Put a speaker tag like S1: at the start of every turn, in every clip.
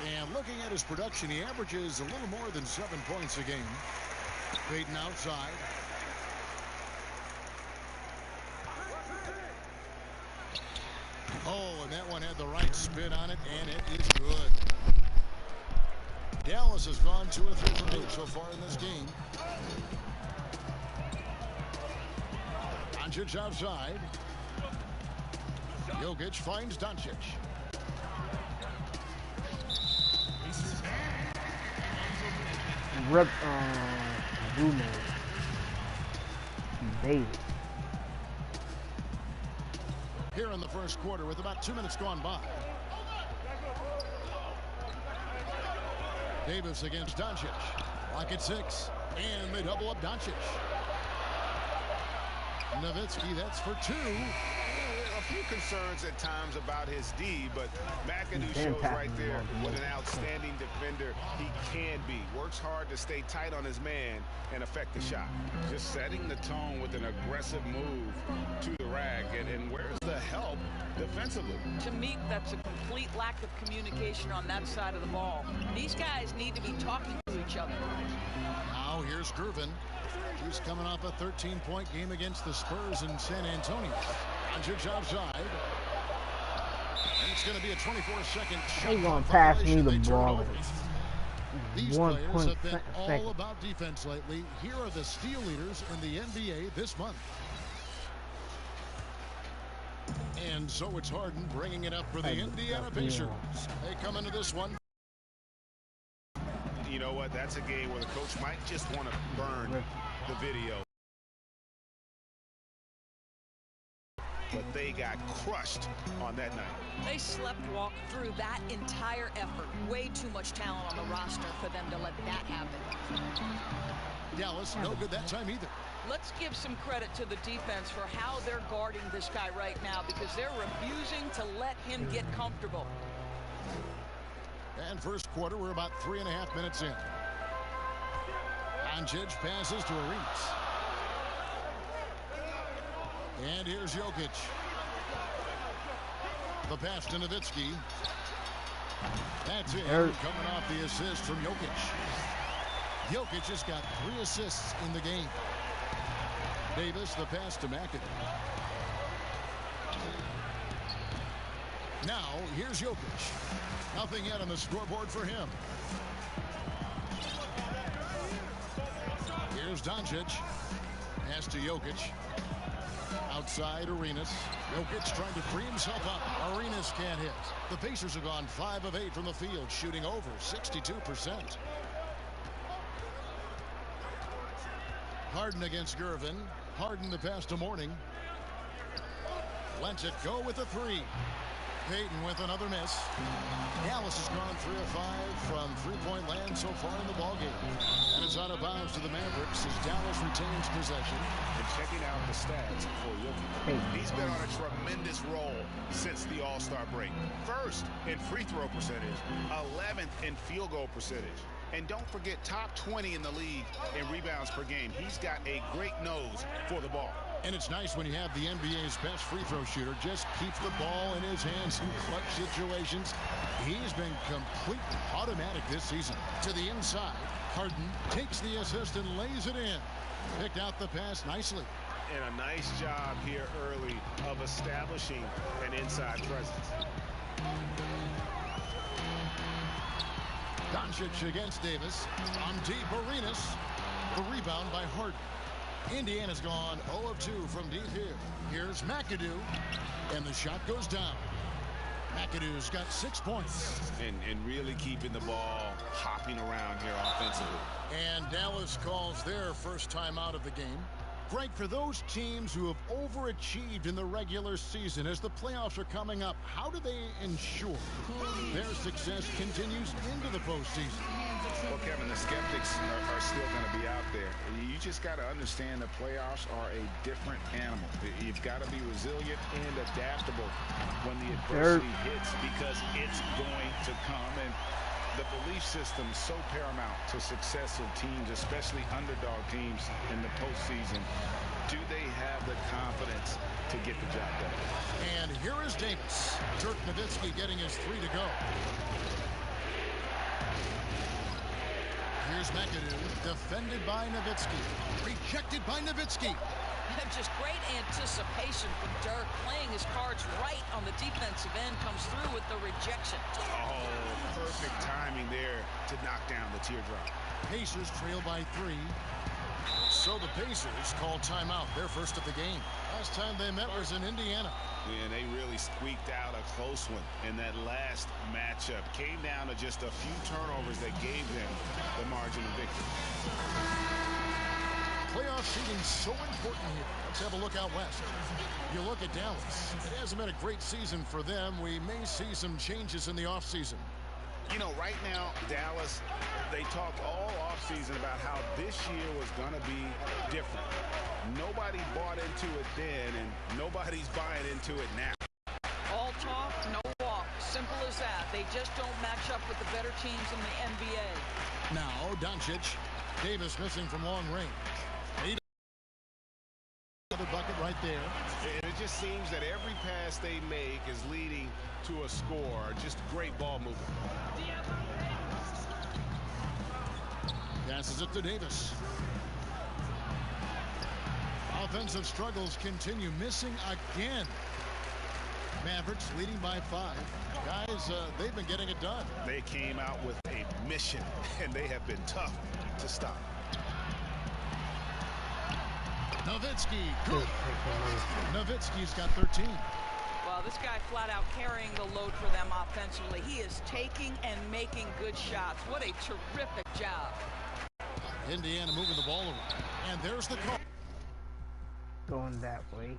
S1: And looking at his production, he averages a little more than 7 points a game. Payton outside. Oh, and that one had the right spin on it, and it is good. Dallas has gone 2 or 3 from 8 so far in this game. Doncic outside. Jokic finds Doncic.
S2: Rip Bruno. David.
S1: Here in the first quarter with about 2 minutes gone by. Davis against Doncic. Lock at 6. And they double up Doncic. Nowitzki, that's for 2.
S3: A few concerns at times about his D, but McAdoo shows right there what an outstanding defender he can be. Works hard to stay tight on his man and affect the shot. Just setting the tone with an aggressive move to the rack. And where's the help defensively?
S4: To me, that's a complete lack of communication on that side of the ball. These guys need to be talking to each other.
S1: Now here's Gervin. He's coming off a 13-point game against the Spurs in San Antonio. Doncic outside. And it's going to be a 24-second shot.
S2: They're going to pass me the ball.
S1: These players have been all about defense lately. Here are the steal leaders in the NBA this month. And so it's Harden bringing it up for the Indiana Pacers. They come into this one.
S3: You know what? That's a game where the coach might just want to burn the video. But they got crushed on that night.
S4: They sleptwalked through that entire effort. Way too much talent on the roster for them to let that happen.
S1: Dallas, no good that time either.
S4: Let's give some credit to the defense for how they're guarding this guy right now, because they're refusing to let him get comfortable.
S1: And first quarter, we're about 3.5 minutes in. Doncic passes to Arenas. And here's Jokic. The pass to Nowitzki. That's it. Coming off the assist from Jokic. Jokic has got 3 assists in the game. Davis, the pass to McAdoo. Now, here's Jokic. Nothing yet on the scoreboard for him. Here's Doncic. Pass to Jokic. Outside Arenas. Jokic trying to free himself up. Arenas can't hit. The Pacers have gone 5 of 8 from the field, shooting over 62%. Harden against Gervin. Harden the pass to Mourning. Lets it go with a 3. Payton with another miss. Dallas has gone 3 of 5 from three-point land so far in the ballgame. And it's out of bounds to the Mavericks as Dallas retains possession.
S3: And checking out the stats for Jokic. He's been on a tremendous roll since the All-Star break. First in free throw percentage, 11th in field goal percentage. And don't forget, top 20 in the league in rebounds per game. He's got a great nose for the ball.
S1: And it's nice when you have the NBA's best free throw shooter just keeps the ball in his hands in clutch situations. He's been completely automatic this season. To the inside, Harden takes the assist and lays it in. Picked out the pass nicely.
S3: And a nice job here early of establishing an inside presence.
S1: Doncic against Davis. On deep, Arenas. The rebound by Harden. Indiana's gone 0 of 2 from deep here. Here's McAdoo. And the shot goes down. McAdoo's got 6 points.
S3: And really keeping the ball hopping around here offensively.
S1: And Dallas calls their first time out of the game. Greg, for those teams who have overachieved in the regular season, as the playoffs are coming up, how do they ensure their success continues into the postseason?
S3: Well, Kevin, the skeptics are still going to be out there. You just got to understand the playoffs are a different animal. You've got to be resilient and adaptable when the adversity hits, because it's going to come. And the belief system is so paramount to success of teams, especially underdog teams in the postseason. Do they have the confidence to get the job done?
S1: And here is Davis. Dirk Nowitzki getting his 3 to go. Here's McAdoo, defended by Nowitzki. Rejected by Nowitzki.
S4: Just great anticipation from Dirk, playing his cards right on the defensive end, comes through with the rejection.
S3: Oh, perfect timing there to knock down the teardrop.
S1: Pacers trail by 3. So the Pacers call timeout, their first of the game. Last time they met was in Indiana.
S3: And they really squeaked out a close one in that last matchup. Came down to just a few turnovers that gave them the margin of victory.
S1: Playoff seeding so important here. Let's have a look out west. You look at Dallas. It hasn't been a great season for them. We may see some changes in the offseason.
S3: You know, right now, Dallas, they talked all offseason about how this year was going to be different. Nobody bought into it then, and nobody's buying into it now.
S4: All talk, no walk. Simple as that. They just don't match up with the better teams in the NBA.
S1: Now, Doncic. Davis missing from long range. Another bucket right there.
S3: And it just seems that every pass they make is leading to a score. Just great ball movement.
S1: Passes it to Davis. Offensive struggles continue. Missing again. Mavericks leading by 5. Guys, they've been getting it done.
S3: They came out with a mission, and they have been tough to stop.
S1: Nowitzki. Good. Nowitzki's got 13.
S4: Well, this guy flat out carrying the load for them offensively. He is taking and making good shots. What a terrific job.
S1: Indiana moving the ball around. And there's the call.
S2: Going that way.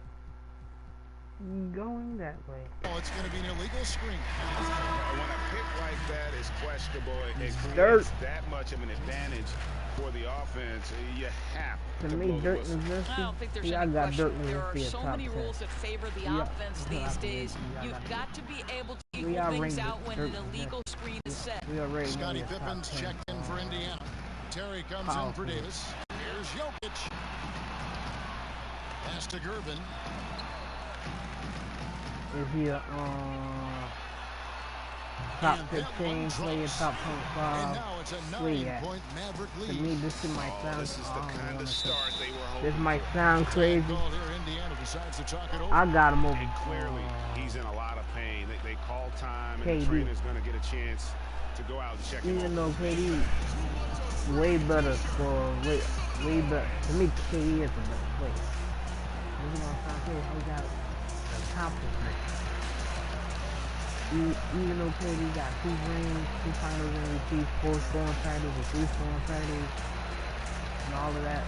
S2: Going that way.
S1: Oh, it's going to be an illegal screen.
S3: When a pick like that is questionable, it
S2: Dirt.
S3: creates that much of an advantage for the offense. You have
S2: To me,
S3: blow the
S2: Dirk
S3: whistle.
S4: I don't think there's
S2: I
S4: any
S2: got Dirk
S4: question. There are
S2: Nowitzki at
S4: so
S2: top
S4: many
S2: 10.
S4: rules that favor the
S2: Yeah.
S4: offense these days. You've got to be able to equal things
S2: ranked
S4: out when
S2: Dirk
S4: an illegal screen is set.
S2: We already know
S1: Scottie
S2: his top
S1: Pippen's
S2: 10.
S1: checked in for Indiana. Terry comes in for Davis. Here's Jokic. Pass to Gervin.
S2: Is he a top 15 player, top
S1: And
S2: 25?
S1: now it's a
S2: Where you at?
S1: 9-point Maverick
S2: To
S1: lead.
S2: me, this is my sound.
S3: This is the kind of start they were hoping.
S2: This might sound crazy.
S1: Call here. Indiana decides to talk it over.
S2: I got him over.
S3: And clearly, he's in a lot of pain. They call time, and the
S2: KD.
S3: trainer's going to get a chance to go out and check him
S2: Even
S3: over.
S2: though KD way better for way better. To me, KD is the better player. You know what I'm saying? He got accomplishment. Even though KD got 2 rings, 2 finals MVPs, 4 scoring titles, and 3 scoring titles, and all of that,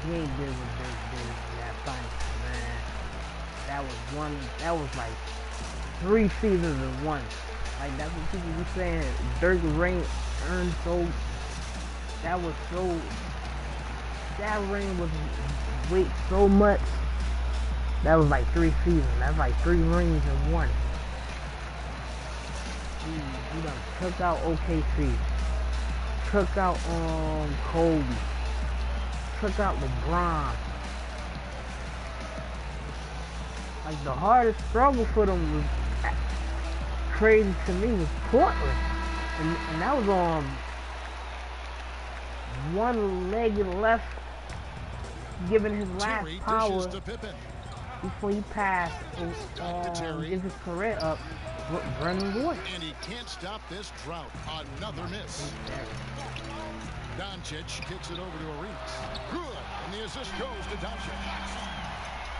S2: he ain't did what Dirk did in that finals, man. That was like 3 seasons in one. Like, that's what people be saying. Dirk's ring earned so. That ring was weight so much. That was like 3 seasons. That's like 3 rings in one. He done took out OKC. Took out Kobe. Took out LeBron. Like, the hardest struggle for them was crazy to me was Portland. And that was on one leg left, giving his last
S1: Terry
S2: power
S1: dishes to Pippen.
S2: before he passed. Gives his career up. Brendan Wood.
S1: And he can't stop this drought. Another miss. Doncic kicks it over to Arenas. Good. And the assist goes to Doncic.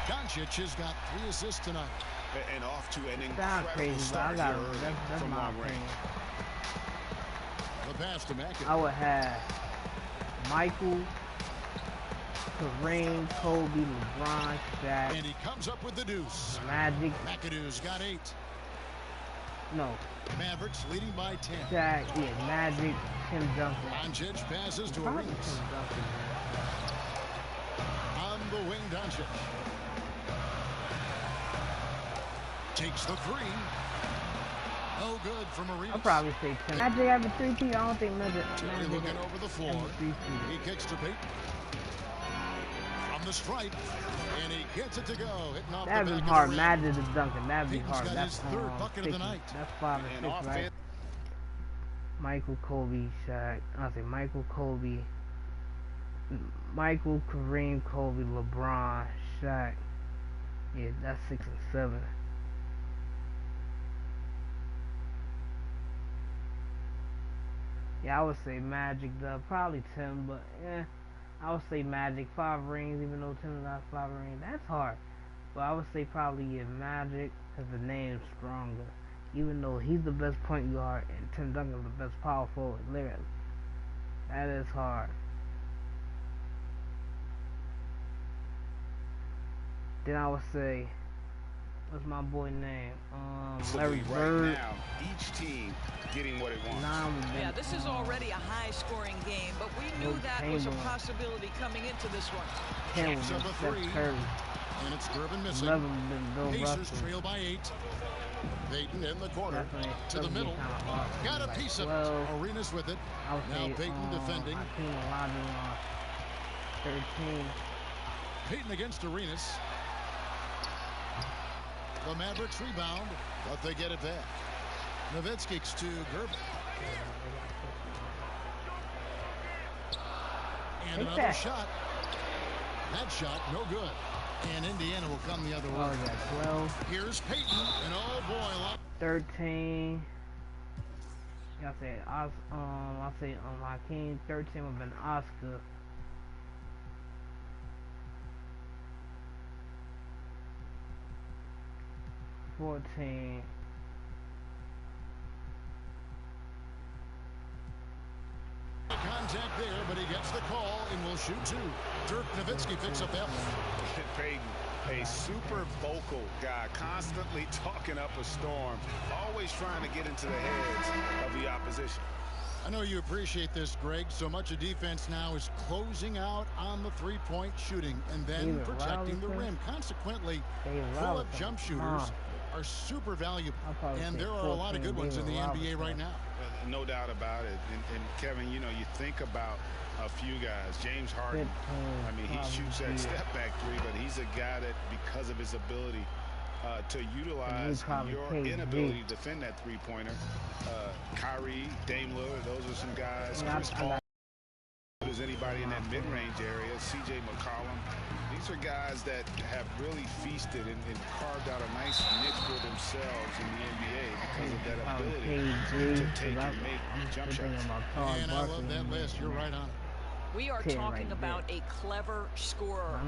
S1: Doncic has got 3 assists tonight.
S3: And off to an
S2: Sounds
S3: incredible
S2: crazy, but I
S3: start
S2: got
S3: here
S2: him.
S3: early
S2: That's
S3: from
S2: my
S3: long range.
S2: opinion.
S1: The pass to McAdoo.
S2: I would have Michael, Kareem, Kobe, LeBron, Shaq,
S1: And he comes up with the deuce.
S2: Magic.
S1: McAdoo's got 8.
S2: No,
S1: Mavericks leading by 10.
S2: Shaq, yeah, Magic, Tim Duncan.
S1: Doncic passes to
S2: Probably
S1: Arenas.
S2: Tim Duncan, man.
S1: On the wing, Doncic. Takes the 3. No good from Arenas.
S2: I'll probably say Tim. Magic have a 3-peat. I don't think Magic.
S1: Terry looking over the floor. He kicks to Peyton. From the stripe. And he gets it to go. Hitting off
S2: That'd
S1: the
S2: be
S1: back
S2: hard.
S1: of the rim.
S2: Magic to Duncan. That'd be
S1: Peyton's
S2: hard.
S1: got
S2: That's
S1: his 3rd bucket of the
S2: 60.
S1: night.
S2: That's 5
S3: And
S2: and 6, right?
S3: offense.
S2: Michael, Kobe, Shaq. I'll say Michael, Kobe. Michael, Kareem, Kobe, LeBron, Shaq. Yeah, that's 6 and 7. Yeah, I would say Magic, probably Tim, but yeah, I would say Magic. 5 rings, even though Tim got 5 rings. That's hard. But I would say probably Magic, because the name's stronger. Even though he's the best point guard and Tim Duncan's the best power forward, literally. That is hard. Then I would say, what's my boy name? Larry Bird.
S3: Right now, each team getting what it wants.
S4: Yeah, this is already a high-scoring game, but we knew that was a possibility coming into this one.
S2: 10 was Steph Curry.
S1: And it's Durbin missing.
S2: 11 been Bill
S1: Pacers
S2: Russell.
S1: trail by 8. Payton in the corner. To the middle. Got a piece of it. Arenas with it. Now Payton defending.
S2: 13.
S1: Payton against Arenas. The Mavericks rebound, but they get it back. Nowitzki's to Gerber. And another shot. That shot, no good. And Indiana will come the other way.
S2: 12.
S1: Here's Payton, and oh boy.
S2: 13. Y'all say, I'll say Hakeem. 13 would have been Oscar. $14.
S1: Contact there, but he gets the call and will shoot 2. Dirk Nowitzki picks up that one.
S3: Payton, a super vocal guy, constantly talking up a storm, always trying to get into the heads of the opposition.
S1: I know you appreciate this, Greg. So much of defense now is closing out on the three-point shooting and then protecting the rim. Consequently, pull-up jump shooters are super valuable, and there are a lot of good ones in the NBA right now.
S3: No doubt about it. And Kevin, you know, you think about a few guys. James Harden, I mean, he shoots that step-back 3, but he's a guy that, because of his ability to utilize your inability to defend that three-pointer, Kyrie, Dame Lillard, those are some guys. Chris Paul, there's anybody in that mid-range area, CJ McCollum. These are guys that have really feasted and carved out a nice niche for themselves in the NBA because of that ability to take and make jump shots.
S1: And I love that list. You're right on it.
S4: We are talking about a clever scorer.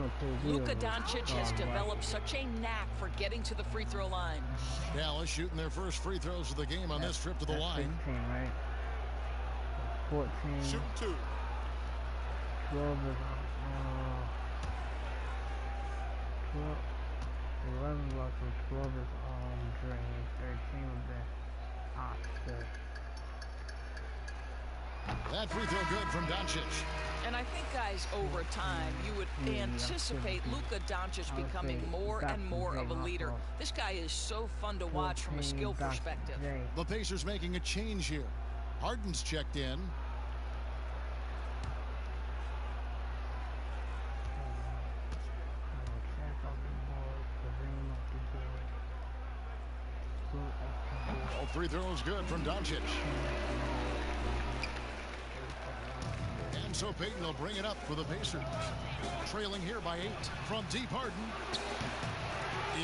S4: LUKA Doncic has developed such a knack for getting to the free throw line.
S1: Dallas shooting their first free throws of the game on this trip to the line.
S2: 15, right? 14.
S1: Shoot 2.
S2: 12 is 11 blocks and 12 is drain. 13 would be Oscar.
S1: That free throw good from Doncic.
S4: And I think, guys, over time, you would anticipate LUKA Doncic becoming more and more of a leader. This guy is so fun to watch from a skill perspective.
S1: The Pacers making a change here. Harden's checked in. All free throws good from Doncic. And so Payton will bring it up for the Pacers. Trailing here by 8 from deep. Harden.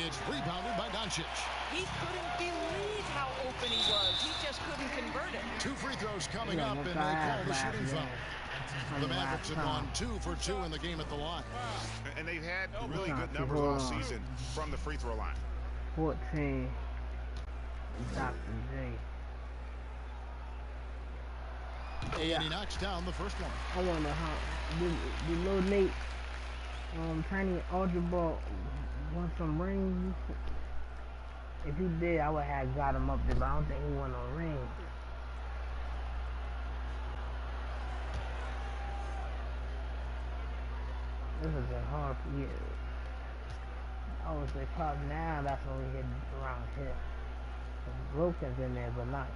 S1: It's rebounded by Doncic.
S4: He couldn't believe how open he was. He just couldn't convert it.
S1: 2 free throws coming up, and they call the shooting foul. The Mavericks have gone 2 for 2 in the game at the line.
S3: And they've had really good numbers all season from the free throw line.
S2: 14. Dr. J.
S1: And he knocks down the first one.
S2: I wonder how did Lil Nate Tiny Ultra Ball want some rings? If he did, I would have got him up there, but I don't think he won no rings. This is a hard year. I would say probably now that's when we hit around here. Broken's in there, but not.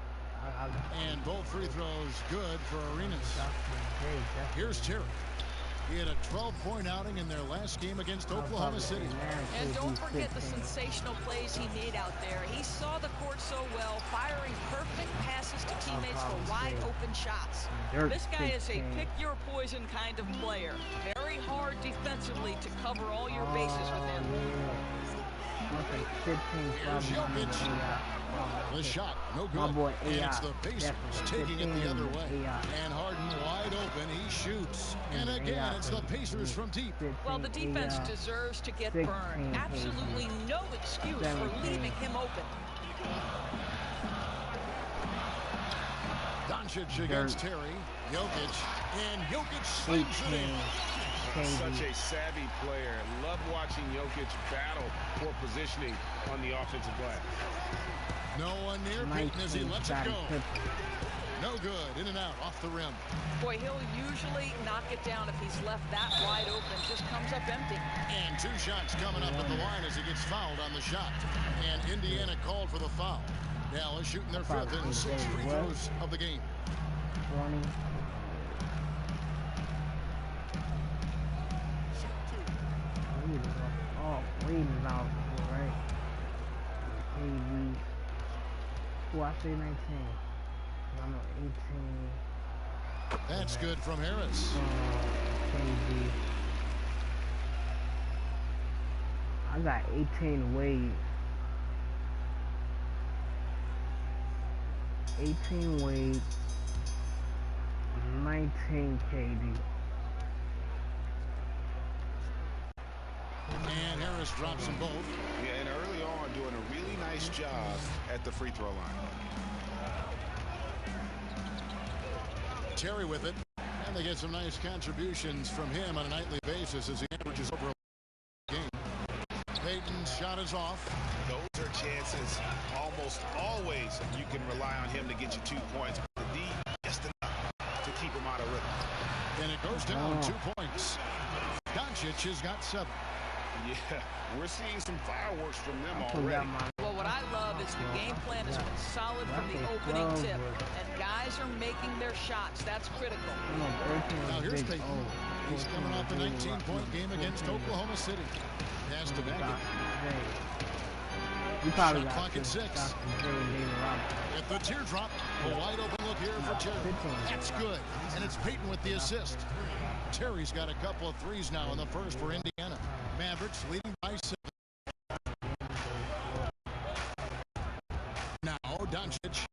S1: And both free throws good for Arenas. Here's Terry. He had a 12-point outing in their last game against Oklahoma City.
S4: And don't forget the sensational plays he made out there. He saw the court so well, firing perfect passes to teammates for wide open shots. This guy is a pick-your-poison kind of player. Very hard defensively to cover all your bases with him.
S1: Here's Jokic. The shot, no good. And it's the Pacers taking it the other way. And Harden wide open, he shoots. And again, it's the Pacers from deep.
S4: Well, the defense deserves to get burned. Absolutely no excuse for leaving him open.
S1: Doncic against Terry. Jokic. And Jokic slams it in.
S3: Such a savvy player. Love watching Jokic battle for positioning on the offensive glass.
S1: No one near Peyton as he lets it go. No good. In and out. Off the rim.
S4: Boy, he'll usually knock it down if he's left that wide open. Just comes up empty.
S1: And 2 shots coming up at the line as he gets fouled on the shot. And Indiana called for the foul. Dallas shooting their 5th and 6 free throws of the game.
S2: 20. Reading out, right? KD. Oh, I say 19. I know 18.
S1: That's good from Harris.
S2: KD. I got 18 Wade. 18 Wade. 19 KD.
S1: And Harris drops them both.
S3: Yeah, and early on doing a really nice job at the free throw line.
S1: Terry with it. And they get some nice contributions from him on a nightly basis as he averages over a game. Peyton's shot is off.
S3: Those are chances almost always you can rely on him to get you 2 points. But the D, just enough to keep him out of rhythm.
S1: And it goes down 2 points. Doncic has got 7.
S3: Yeah, we're seeing some fireworks from them already.
S4: Well, what I love is the game plan has been solid from the opening tip, and guys are making their shots. That's critical.
S1: Now here's Peyton. He's coming off a 19-point game against Oklahoma City. Has to make it. Shot clock at 6. At the teardrop, a wide open look here for Terry. That's good, and it's Peyton with the assist. Terry's got a couple of threes now in the first for Indiana. Mavericks leading by 7. Now Doncic.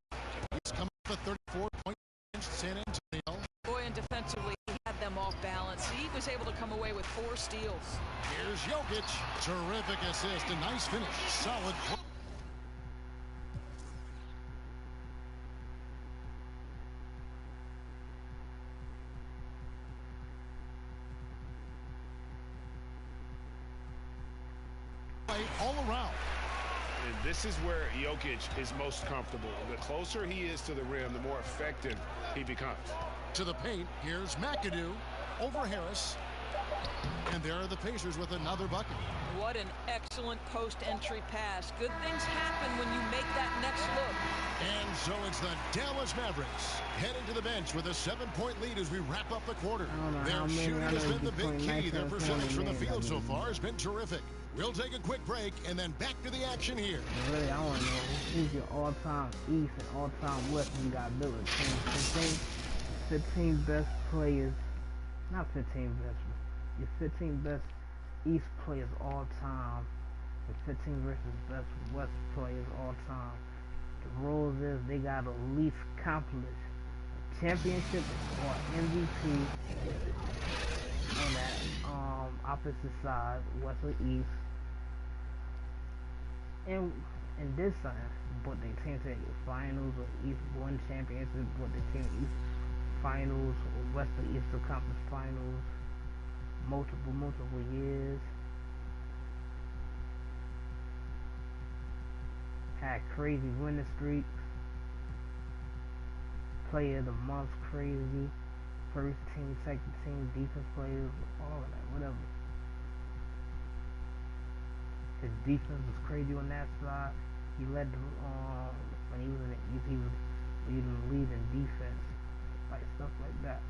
S1: He's coming up a 34-point against San Antonio.
S4: Boy, and defensively, he had them off balance. He was able to come away with 4 steals.
S1: Here's Jokic. Terrific assist. A nice finish. Solid play. All around.
S3: And this is where Jokic is most comfortable. The closer he is to the rim, the more effective he becomes.
S1: To the paint, here's McAdoo over Harris. And there are the Pacers with another bucket.
S4: What an excellent post-entry pass. Good things happen when you make that next look.
S1: And so it's the Dallas Mavericks heading to the bench with a 7-point lead as we wrap up the quarter. Their shooting has been the big key. Their percentage from the field so far has been terrific. We'll take a quick break and then back to the action here.
S2: Really, I want to know who's your all-time East and all-time West. You got Bill 15 best players. Not 15 best. Your 15 best East players all time. And 15 versus best West players all time. The rules is they got to at least accomplish a championship or MVP on that opposite side, West or East. And in this side, but they team to the finals or East won championship, but they team East finals or West or East conference finals multiple years. Had crazy winning streaks. Player of the month crazy. First team, second team, defense players, all of that, whatever. His defense was crazy on that side. He led the when he was leading defense, like stuff like that.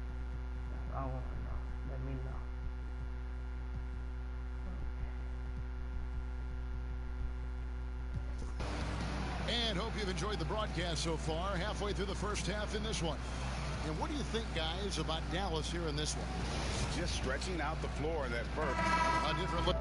S2: I want to know. Let me know.
S1: And hope you've enjoyed the broadcast so far. Halfway through the first half in this one. And what do you think, guys, about Dallas here in this one?
S3: Just stretching out the floor in that first.
S1: A different look.